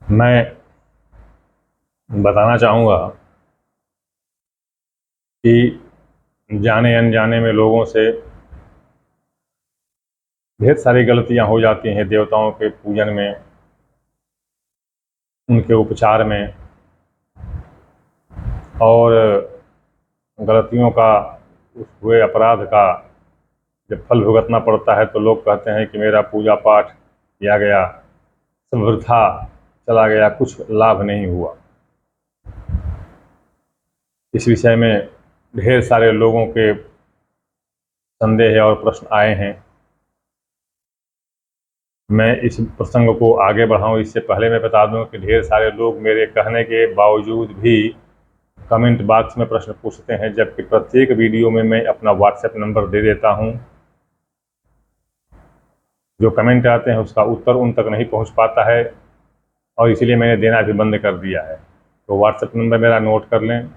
मैं बताना चाहूँगा कि जाने अनजाने में लोगों से ढेर सारी गलतियाँ हो जाती हैं देवताओं के पूजन में, उनके उपचार में। और गलतियों का, उस हुए अपराध का जब फल भुगतना पड़ता है तो लोग कहते हैं कि मेरा पूजा पाठ किया गया, सब वृथा चला गया, कुछ लाभ नहीं हुआ। इस विषय में ढेर सारे लोगों के संदेह और प्रश्न आए हैं। मैं इस प्रसंग को आगे बढ़ाऊं इससे पहले मैं बता दूं कि ढेर सारे लोग मेरे कहने के बावजूद भी कमेंट बॉक्स में प्रश्न पूछते हैं, जबकि प्रत्येक वीडियो में मैं अपना व्हाट्सएप नंबर दे देता हूं। जो कमेंट आते हैं उसका उत्तर उन तक नहीं पहुंच पाता है और इसीलिए मैंने देना भी बंद कर दिया है। तो व्हाट्सएप नंबर मेरा नोट कर लें,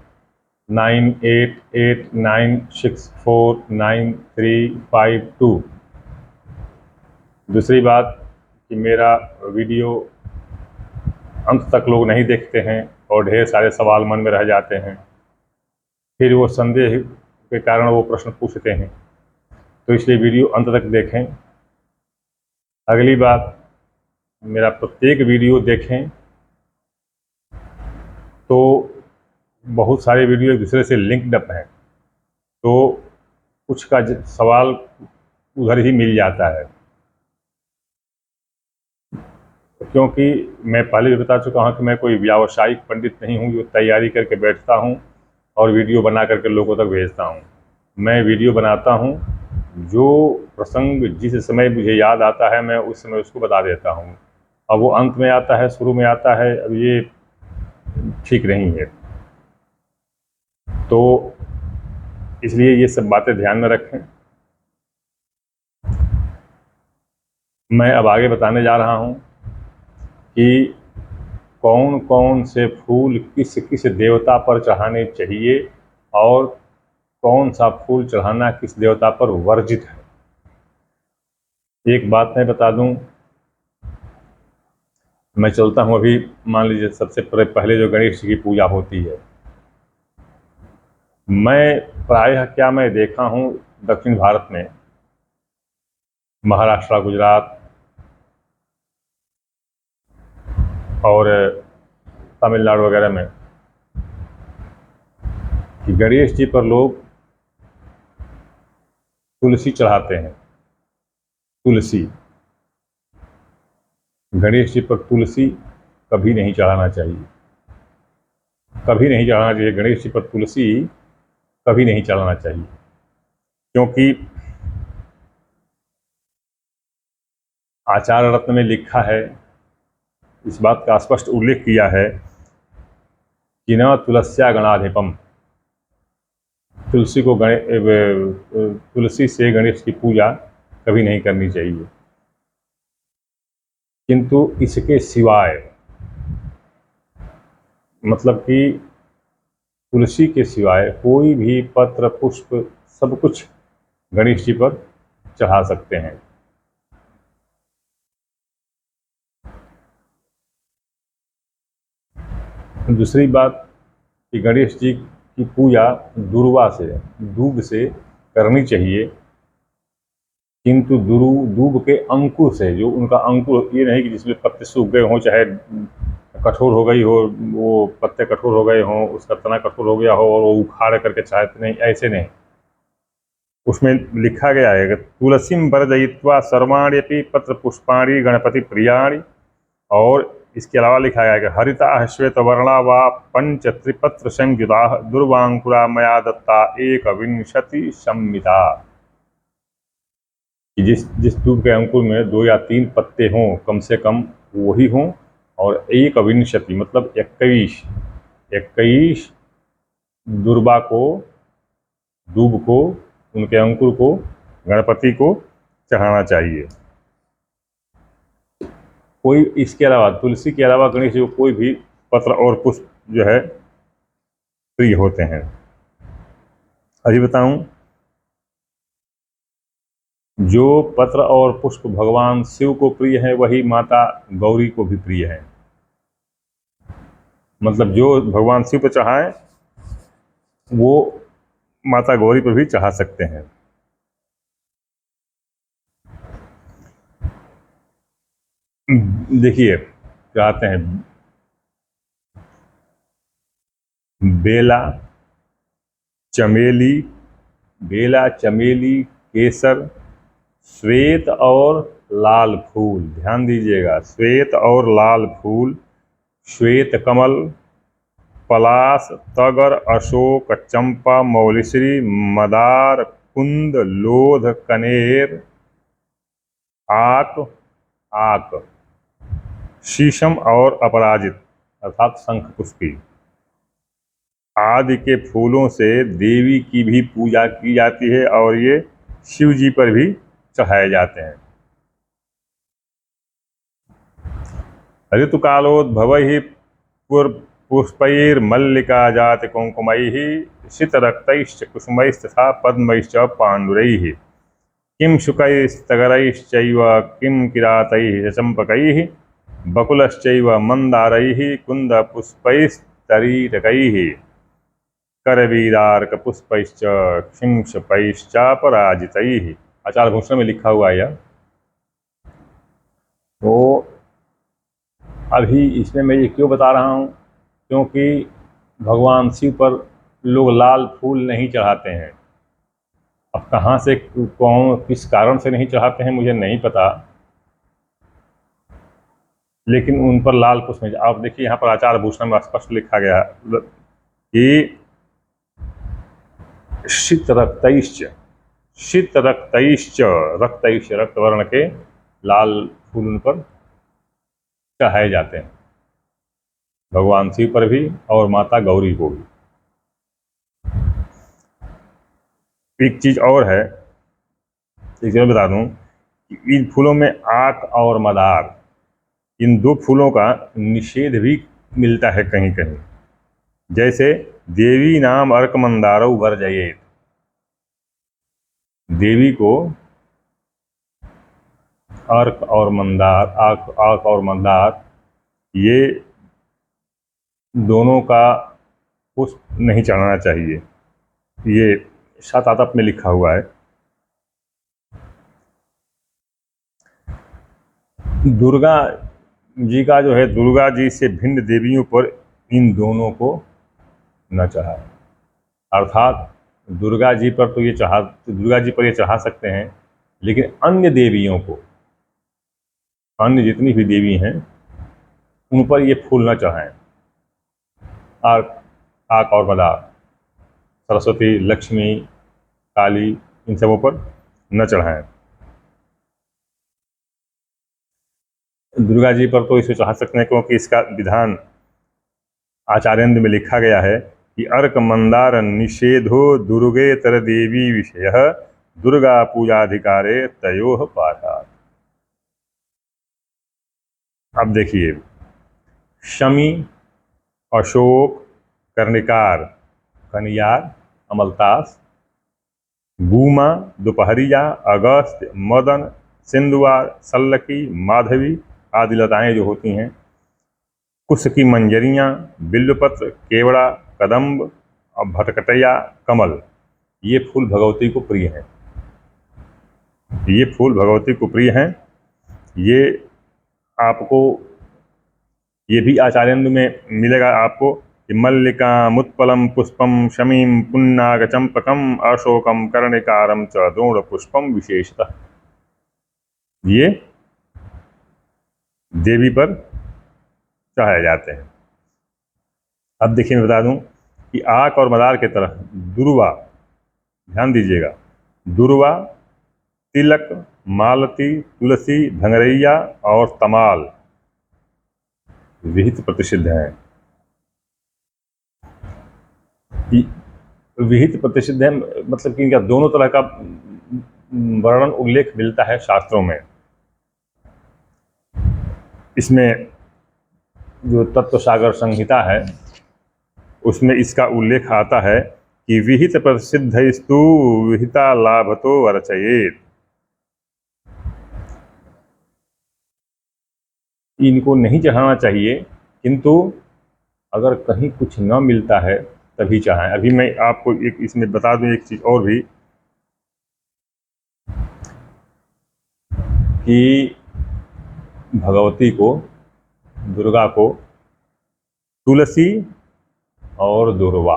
9889649352। दूसरी बात कि मेरा वीडियो अंत तक लोग नहीं देखते हैं और ढेर सारे सवाल मन में रह जाते हैं, फिर वो संदेह के कारण वो प्रश्न पूछते हैं। तो इसलिए वीडियो अंत तक देखें। अगली बात, मेरा प्रत्येक वीडियो देखें तो बहुत सारे वीडियो एक दूसरे से लिंक्ड अप हैं, तो कुछ का सवाल उधर ही मिल जाता है। क्योंकि मैं पहले भी बता चुका हूँ कि मैं कोई व्यावसायिक पंडित नहीं हूँ जो तैयारी करके बैठता हूँ और वीडियो बना करके लोगों तक भेजता हूँ। मैं वीडियो बनाता हूँ, जो प्रसंग जिस समय मुझे याद आता है मैं उस समय उसको बता देता हूँ। अब वो अंत में आता है, शुरू में आता है, अब ये ठीक नहीं है। तो इसलिए ये सब बातें ध्यान में रखें। मैं अब आगे बताने जा रहा हूँ कि कौन कौन से फूल किस किस देवता पर चढ़ाने चाहिए और कौन सा फूल चढ़ाना किस देवता पर वर्जित है। एक बात मैं बता दूं, मैं चलता हूं अभी, मान लीजिए सबसे पहले जो गणेश जी की पूजा होती है, मैं प्रायः क्या मैं देखा हूं दक्षिण भारत में, महाराष्ट्र, गुजरात और तमिलनाडु वगैरह में, कि गणेश जी पर लोग तुलसी चढ़ाते हैं। तुलसी, गणेश जी पर तुलसी कभी नहीं चढ़ाना चाहिए, कभी नहीं चढ़ाना चाहिए। गणेश जी पर तुलसी कभी नहीं चढ़ाना चाहिए, क्योंकि आचार्य रत्न में लिखा है, इस बात का स्पष्ट उल्लेख किया है कि न तुलस्या गणाधिपम, तुलसी को तुलसी से गणेश की पूजा कभी नहीं करनी चाहिए। किंतु इसके सिवाय, मतलब कि तुलसी के सिवाय कोई भी पत्र पुष्प सब कुछ गणेश जी पर चढ़ा सकते हैं। दूसरी बात कि गणेश जी की पूजा दूर्वा से, दूब से करनी चाहिए, किंतु दूब के अंकुर से, जो उनका अंकुर, ये नहीं कि जिसमें पत्ते सूख गए हों, चाहे कठोर हो गई हो, वो पत्ते कठोर हो गए हों, उसका तना कठोर हो गया हो और वो उखाड़ करके चाहते नहीं, ऐसे नहीं। उसमें लिखा गया है कि तुलसीम वर्जयित्वा सर्वाण्यपि पत्र पुष्पाणि गणपति प्रियाणि, और इसके अलावा लिखा गया है कि हरिता श्वेत वर्णा व पंच त्रिपत्र संयुता दुर्वांकुरा मया दत्ता एक विंशति संमिता, कि जिस दूब के अंकुर में 2 या 3 पत्ते हों, कम से कम वही हों, और एक विंशति मतलब 21 दुर्बा को, दूब को, उनके अंकुर को गणपति को चढ़ाना चाहिए। कोई इसके अलावा, तुलसी के अलावा गणेश जी को कोई भी पत्र और पुष्प जो है प्रिय होते हैं। अभी बताऊं, जो पत्र और पुष्प भगवान शिव को प्रिय है वही माता गौरी को भी प्रिय है। मतलब जो भगवान शिव पर चढ़ाएं वो माता गौरी पर भी चढ़ा सकते हैं। देखिए कहते हैं बेला, चमेली, बेला, चमेली, केसर, श्वेत और लाल फूल, ध्यान दीजिएगा, श्वेत और लाल फूल, श्वेत कमल, पलाश, तगर, अशोक, चंपा, मौलिश्री, मदार, कुंद, लोध, कनेर, आक, आक, शीशम और अपराजित अर्थात शंख पुष्पी आदि के फूलों से देवी की भी पूजा की जाती है और ये शिव जी पर भी चढ़ाए जाते हैं। ऋतुकालोद्भवैः पुष्पैर्मल्लिका जाति कुङ्कुमैः शीतरक्तैश्च कुसुमैस्तथा पद्मैश्च पाण्डुरैः किं शुकैस्तगरैश्चैव किं किरातैः चम्पकैः बकुलश्चैव मन्दारैः कुन्दपुष्पैस्तरीरकैः करवीरार्कपुष्पैश्च क्षिंशपैश्चापराजितैः। आचार्य भूषण में लिखा हुआ है यह। तो अभी इसमें मैं ये क्यों बता रहा हूँ, क्योंकि भगवान शिव पर लोग लाल फूल नहीं चढ़ाते हैं। अब कहाँ से कौन किस कारण से नहीं चढ़ाते हैं मुझे नहीं पता, लेकिन उन पर लाल पुष्प नहीं। आप देखिए यहाँ पर आचार्य भूषण में स्पष्ट लिखा गया कि शीत रक्तैश्च, शीत रक्तैश्च, रक्तैश्च रक्त वर्ण के लाल फूल उन पर चढ़ाए जाते हैं, भगवान शिव पर भी और माता गौरी को भी। एक चीज और है, एक चीज बता दूं कि इन फूलों में आक और मदार, इन दो फूलों का निषेध भी मिलता है कहीं कहीं। जैसे देवी नाम अर्क मंदारौ वर्जयेत, देवी को अर्क और मंदार, आक और मंदार, ये दोनों का पुष्प नहीं चढ़ाना चाहिए। ये सात आतप में लिखा हुआ है। दुर्गा जी का जो है, दुर्गा जी से भिन्न देवियों पर इन दोनों को न चढ़ाए। अर्थात दुर्गा जी पर तो ये दुर्गा जी पर ये चढ़ा सकते हैं, लेकिन अन्य देवियों को, अन्य जितनी भी देवी हैं उन पर ये फूल न चढ़ाएं। आक और मदार, सरस्वती, लक्ष्मी, काली, इन सबों पर न चढ़ाएं। दुर्गा जी पर तो इसे चढ़ा सकते हैं, क्योंकि इसका विधान आचार्येंद्र में लिखा गया है कि अर्क मंदार निषेधो दुर्गेतर देवी विषय दुर्गा पूजाधिकारे तयोः पाठात्। अब देखिए, शमी, अशोक, कर्णिकार, कनियार, अमलतास, गुमा, दोपहरिया, अगस्त, मदन, सिंधुआर, सल्लकी, माधवी आदि लताएं जो होती हैं, कुश की मंजरियाँ, बिल्वपत्र, केवड़ा, कदम्ब और भटकटैया, कमल, ये फूल भगवती को प्रिय हैं। ये फूल भगवती को प्रिय हैं। ये आपको, ये भी आचार्येंद्र में मिलेगा आपको कि मल्लिका मुत्पलम पुष्पम शमीम पुन्नाग चंपकम अशोकम कर्णिकारम च द्रोण पुष्पम विशेषतः, ये देवी पर चढ़ाए जाते हैं। अब देखिए मैं बता दूं कि आक और मदार के तरह दुर्वा, ध्यान दीजिएगा, दुर्वा, तिलक, मालती, तुलसी, भंगरैया और तमाल विहित प्रतिषिद्ध हैं। विहित प्रतिषिद्ध है मतलब कि इनका दोनों तरह का वर्णन उल्लेख मिलता है शास्त्रों में। इसमें जो तत्व सागर संहिता है उसमें इसका उल्लेख आता है कि विहित प्रसिद्धस्तु विहिता लाभतो वर्चयेत। इनको नहीं चढ़ाना चाहिए, किंतु अगर कहीं कुछ न मिलता है तभी चढ़ाएं। अभी मैं आपको एक इसमें बता दूं एक चीज़ और भी, कि भगवती को, दुर्गा को तुलसी और दुर्वा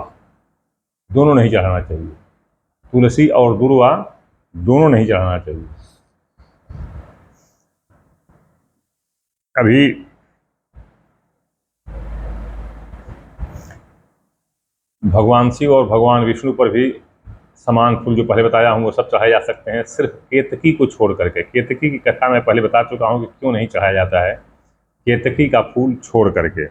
दोनों नहीं चढ़ाना चाहिए। तुलसी और दुर्वा दोनों नहीं चढ़ाना चाहिए। अभी भगवान शिव और भगवान विष्णु पर भी समान फूल जो पहले बताया हूँ वो सब चढ़ाए जा सकते हैं, सिर्फ केतकी को छोड़ करके। केतकी की कथा मैं पहले बता चुका हूँ कि क्यों नहीं चढ़ाया जाता है, केतकी का फूल छोड़ करके।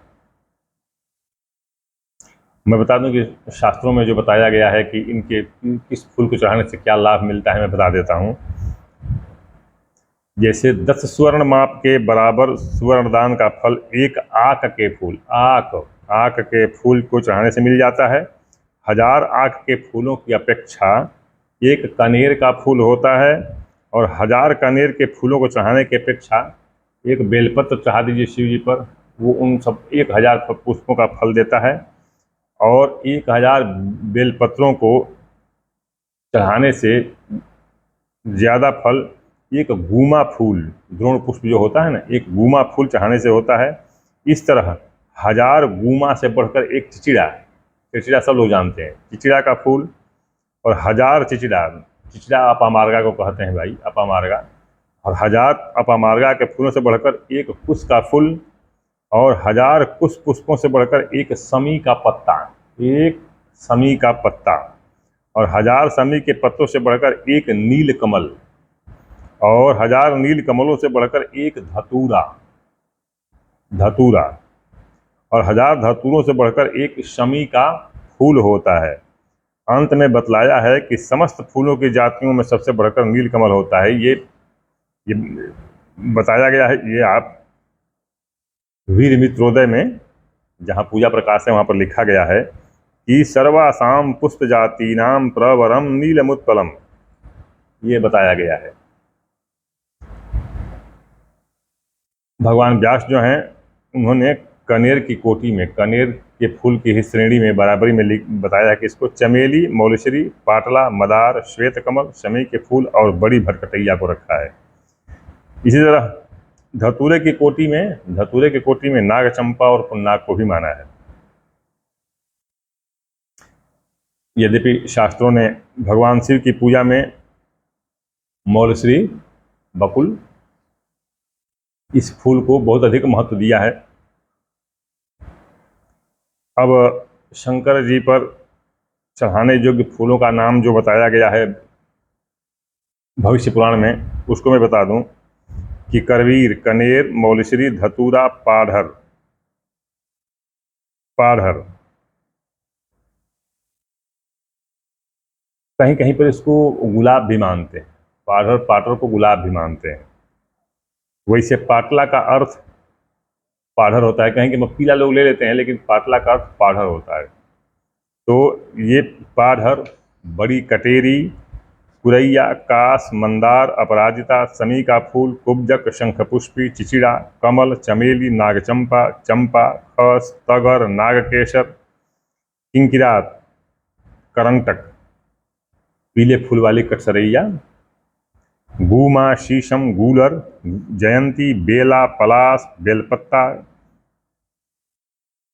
मैं बता दूं कि शास्त्रों में जो बताया गया है कि इनके किस फूल को चढ़ाने से क्या लाभ मिलता है, मैं बता देता हूँ। जैसे 10 स्वर्ण माप के बराबर स्वर्ण दान का फल एक आक के फूल, आक के फूल को चढ़ाने से मिल जाता है। 1000 आक के फूलों की अपेक्षा एक कनेर का फूल होता है, और 1000 कनेर के फूलों को चढ़ाने की अपेक्षा एक बेलपत्र चढ़ा दीजिए शिव जी पर, वो उन सब 1000 पुष्पों का फल देता है। और 1000 बेलपत्रों को चढ़ाने से ज़्यादा फल एक गूमा फूल, द्रोण पुष्प जो होता है ना, एक गूमा फूल चढ़ाने से होता है। इस तरह 1000 गूमा से बढ़कर एक चिचिड़ा, चिचिड़ा सब लोग जानते हैं, चिचिड़ा का फूल, और 1000 चिचिड़ा, चिचिड़ा अपामार्गा को कहते हैं भाई, अपामार्गा, और 1000 अपामार्गा के फूलों से बढ़कर एक कुश का फूल, और 1000 कुश पुष्पों से बढ़कर एक समी का पत्ता, एक समी का पत्ता, और 1000 समी के पत्तों से बढ़कर एक नील कमल, और 1000 नील कमलों से बढ़कर एक धतूरा, धतूरा, और 1000 धतूरों से बढ़कर एक शमी का फूल होता है। अंत में बतलाया है कि समस्त फूलों की जातियों में सबसे बढ़कर नील कमल होता है। ये बताया गया है। ये आप वीर मित्रोदय में जहाँ पूजा प्रकाश है वहाँ पर लिखा गया है कि सर्वासाम पुष्प जाति नाम प्रवरम नीलमुत्पलम, ये बताया गया है। भगवान व्यास जो हैं उन्होंने कनेर की कोटि में, कनेर के फूल की ही श्रेणी में बराबरी में बताया है कि इसको चमेली, मौलश्री, पाटला, मदार, श्वेत कमल, शमी के फूल और बड़ी भरकटैया को रखा है। इसी तरह धतूरे की कोटि में नाग चंपा और पुन्नाग को भी माना है। यद्यपि शास्त्रों ने भगवान शिव की पूजा में मौलश्री, बकुल, इस फूल को बहुत अधिक महत्व दिया है। अब शंकर जी पर चढ़ाने योग्य फूलों का नाम जो बताया गया है भविष्य पुराण में, उसको मैं बता दूं कि करवीर, कनेर, मौलश्री, धतूरा, पाढ़र, पाढ़र, कहीं कहीं पर इसको गुलाब भी मानते हैं, पाढ़र, पाटर को गुलाब भी मानते हैं। वैसे पाटला का अर्थ पाढ़र होता है, कहीं कि पीला लोग ले लेते हैं, लेकिन पाटला का अर्थ पाढ़र होता है। तो ये पाढ़र, बड़ी कटेरी, कुरैया, कास, मंदार, अपराजिता, समी का फूल, कुब्जक, शंखपुष्पी, चिचिड़ा, कमल, चमेली, नागचंपा, चंपा, खस, तगर, नागकेशर, किंकिरात, करंटक, पीले फूल वाली कटसरैया, गूमा, शीशम, गूलर, जयंती, बेला, पलाश, बेलपत्ता,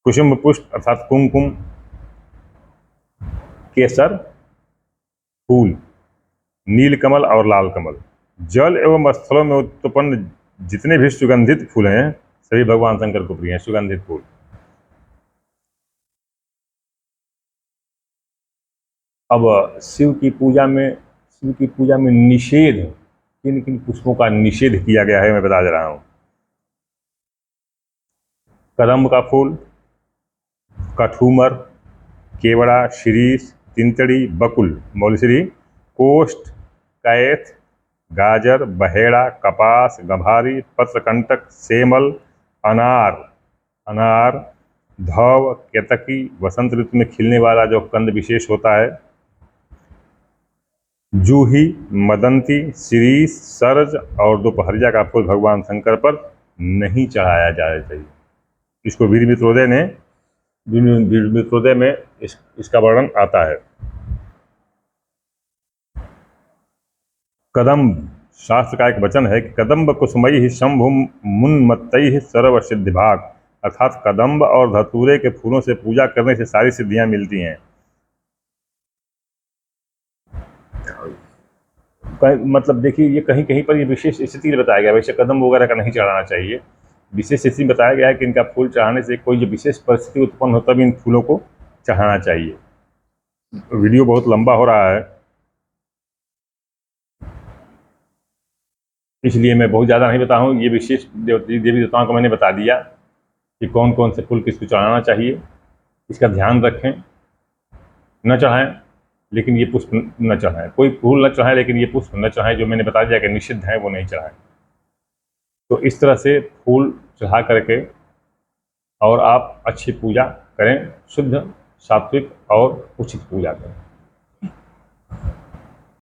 कुसुम पुष्प अर्थात कुमकुम, केसर फूल, नीलकमल और लाल कमल। जल एवं स्थलों में उत्पन्न जितने भी सुगंधित फूल हैं सभी भगवान शंकर को प्रिय हैं, सुगंधित फूल। अब शिव की पूजा में निषेध, किन किन पुष्पों का निषेध किया गया है मैं बता दे रहा हूं। कदम्ब का फूल, कठूमर, केवड़ा, शिरीष, तिंतड़ी, बकुल, मौलश्री, कोष्ठ, कैथ, गाजर, बहेड़ा, कपास, गंभारी, पत्रकंटक, सेमल, अनार, धौव, केतकी, वसंत ऋतु में खिलने वाला जो कंद विशेष होता है, जूही, मदंती, शिरीष, सरज और दोपहरिया का फूल भगवान शंकर पर नहीं चढ़ाया जाना चाहिए। इसको वीर मित्रोदय ने विप्रोदय में इसका वर्णन आता है। कदम्ब, शास्त्र का एक वचन है कि कदम्ब कुसुमई ही शंभु मुन्मत्तई ही सर्व सिद्धिभाग, अर्थात कदम्ब और धतूरे के फूलों से पूजा करने से सारी सिद्धियां मिलती हैं। मतलब देखिए, ये कहीं कहीं पर ये विशेष स्थिति बताया गया, वैसे कदम वगैरह का नहीं चढ़ाना चाहिए। विशेष स्थिति बताया गया है कि इनका फूल चढ़ाने से कोई जो विशेष परिस्थिति उत्पन्न हो तब इन फूलों को चढ़ाना चाहिए। वीडियो बहुत लंबा हो रहा है, इसलिए मैं बहुत ज़्यादा नहीं बताऊँ। ये विशेष देवी देवताओं को मैंने बता दिया कि कौन कौन से फूल किसको चढ़ाना चाहिए। इसका ध्यान रखें, न चढ़ाएं लेकिन ये पुष्प न चढ़ाएं, कोई फूल न चढ़ाएं लेकिन ये पुष्प न चढ़ाएं, जो मैंने बता दिया कि निषिद्ध है वो नहीं चढ़ाएं। तो इस तरह से फूल चढ़ा करके और आप अच्छी पूजा करें, शुद्ध, सात्विक और उचित पूजा करें।